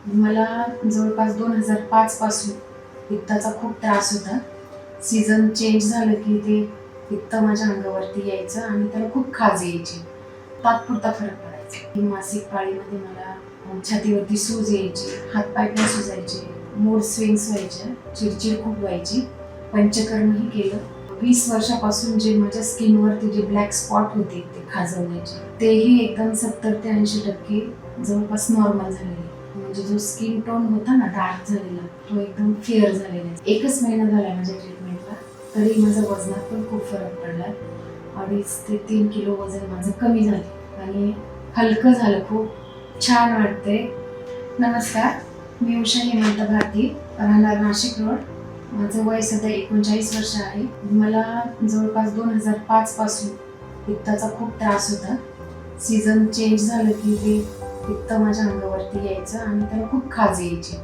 मला जवळपास 2005 पासून पित्ताचा खूप त्रास होता. सीझन चेंज झालं की ते पित्त माझ्या अंगावरती यायचं आणि त्याला खूप खाज यायची. तात्पुरता फरक पडायचा. मासिक पाळीमध्ये मला छातीवरती सूज यायची, हातपाय पण सुजायचे, मूड स्विंग्स व्हायच्या, चिडचिड खूप व्हायची. पंचकर्मही केलं. 20 वर्षापासून जे माझ्या स्किनवरती जे ब्लॅक स्पॉट होते ते खाजवण्याचे, तेही एकदम 70 ते 80% जवळपास नॉर्मल झालेले. म्हणजे जो स्किन टोन होता ना डार्क झालेला, तो एकदम फेअर झालेला. एकच महिना झाला माझ्या ट्रीटमेंटला, तरी माझ्या वजनात पण खूप फरक पडला. 2.5 ते 3 किलो वजन माझं कमी झालं आणि हलकं झालं. खूप छान वाटते. नमस्कार, मी उषा हेमंत भारती, राहणार नाशिक रोड. माझं वय सध्या 39 वर्ष आहे. मला जवळपास 2005 पासून पित्ताचा खूप त्रास होता. सीझन चेंज झालं की ते पित्त माझ्या अंगावरती यायचं आणि त्याला खूप खाज यायची.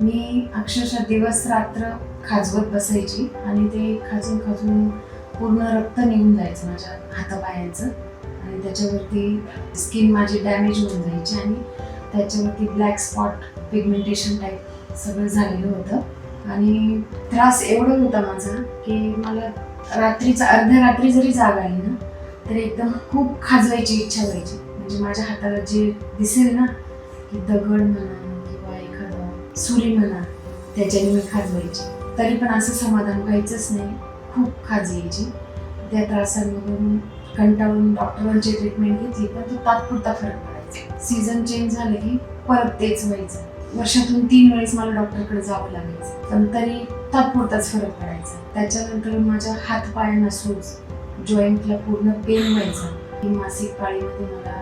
मी अक्षरशः दिवस रात्र खाजवत बसायची आणि ते खाजून खाजून पूर्ण रक्त निघून जायचं माझ्या हातापायांचं आणि त्याच्यावरती स्किन माझी डॅमेज होऊन जायची आणि त्याच्यावरती ब्लॅक स्पॉट, पिगमेंटेशन टाईप सगळं झालेलं होतं. आणि त्रास एवढा होता माझा की मला रात्रीचा अर्ध्या रात्री जरी जाग आली ना तरी एकदम खूप खाजवायची इच्छा व्हायची. म्हणजे माझ्या हाताला जे दिसेल ना की दगड म्हणा किंवा एखादा सुरी म्हणा, त्याच्याने मी खाजवायची. तरी पण असं समाधान व्हायचंच नाही. खूप खाज यायची. त्या त्रासांमधून कंटाळून डॉक्टरांची ट्रीटमेंट घेतली पण तो तात्पुरता फरक पडायचा. सीझन चेंज झालं की परत तेच व्हायचं. वर्षातून 3 वेळेस मला डॉक्टरकडे जावं लागायचं, पण तरी तात्पुरताच फरक पडायचा. त्याच्यानंतर माझ्या हात पायांना सूज, जॉईंटला पूर्ण पेन व्हायचा. मासिक पाळीमध्ये मला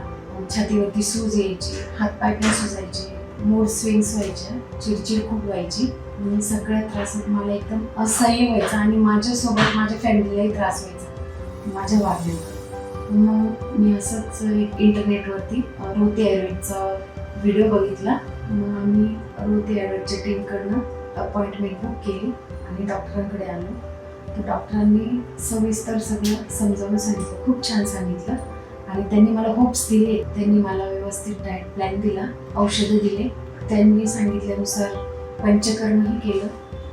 छातीवरती सूज यायची, हातपाय पण सुजायचे, मूड स्विंग्स व्हायच्या, चिडचिड खूप व्हायची आणि सगळ्या त्रासात मला एकदम असह्य व्हायचं आणि माझ्यासोबत माझ्या फॅमिलीलाही त्रास व्हायचा माझ्या वागण्यावर. मग मी असंच एक इंटरनेटवरती रोते आयुर्वेदचा व्हिडिओ बघितला. मग आम्ही रोते आयुर्वेदच्या टीमकडनं अपॉइंटमेंट बुक केली आणि डॉक्टरांकडे आलो. तर डॉक्टरांनी सविस्तर सगळं समजावून सांगितलं, खूप छान सांगितलं आणि त्यांनी मला होप्स दिले. त्यांनी मला व्यवस्थित डाएट प्लॅन दिला, औषधं दिले. त्यांनी सांगितल्यानुसार पंचकर्मही केलं.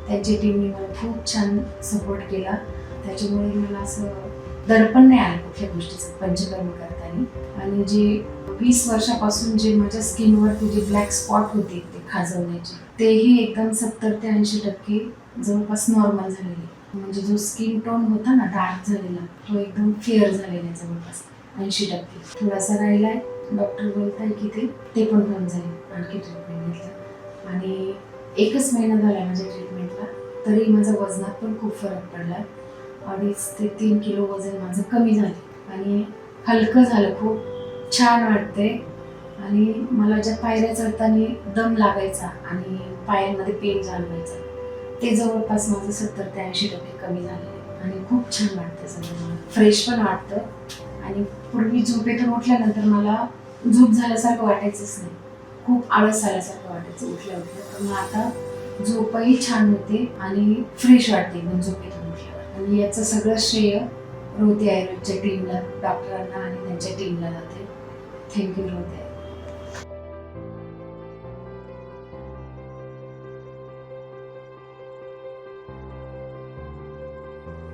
त्यांच्या टीमने मला खूप छान सपोर्ट केला. त्याच्यामुळे मला असं दडपण नाही आलं कुठल्या गोष्टीचं पंचकर्म करताना. आणि जे 20 वर्षापासून जे माझ्या स्किनवरती जे ब्लॅक स्पॉट होते ते खाजवण्याचे, तेही एकदम 70 ते 80% जवळपास नॉर्मल झालेले. म्हणजे जो स्किन टोन होता ना डार्क झालेला, तो एकदम फेअर झालेला आहे जवळपास 80%. थोडासा राहिलाय. डॉक्टर बोलताय की ते पण होऊन जाईल. आणखी ट्रीटमेंट घेतलं आणि एकच महिना झाला माझ्या ट्रीटमेंटला, तरी माझ्या वजनात पण खूप फरक पडला. 2.5 ते 3 किलो वजन माझं कमी झालं आणि हलकं झालं. खूप छान वाटते. आणि मला ज्या पायऱ्या चढताना दम लागायचा आणि पायांमध्ये पेन जाणवायचा, ते जवळपास माझं 70 ते 80% कमी झालेलं आहे आणि खूप छान वाटतं. सगळं मला फ्रेश पण वाटतं आणि पूर्वी झोपेतून उठल्यानंतर मला झोप झाल्यासारखं वाटायचंच नाही. खूप आळस आल्यासारखं वाटायचं उठल्या उठल्या. तर मग आता झोपही छान होते आणि फ्रेश वाटते एकदम झोपेतून उठल्यावर. आणि याचं सगळं श्रेय रोते आयुर्वेदच्या टीमला, डॉक्टरांना आणि त्यांच्या टीमला जाते. थँक्यू रोते.